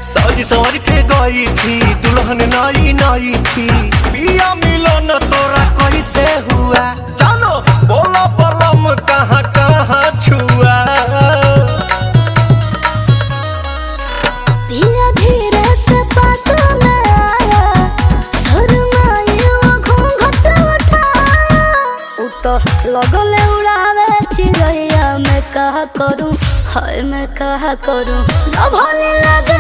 साजी सवार के गई थी दुल्हन नाई नाई थी। पिया मिलन तोरा कैसे हुआ चलो बोला बलम कहाँ कहाँ छुआ। पिया धीरे से पास में आया शर्माई वो घूंघट उठाया। उ तो लगले उड़ावे चिड़ैया मैं कहा करूं हाय मैं कहा करूं। भले लगे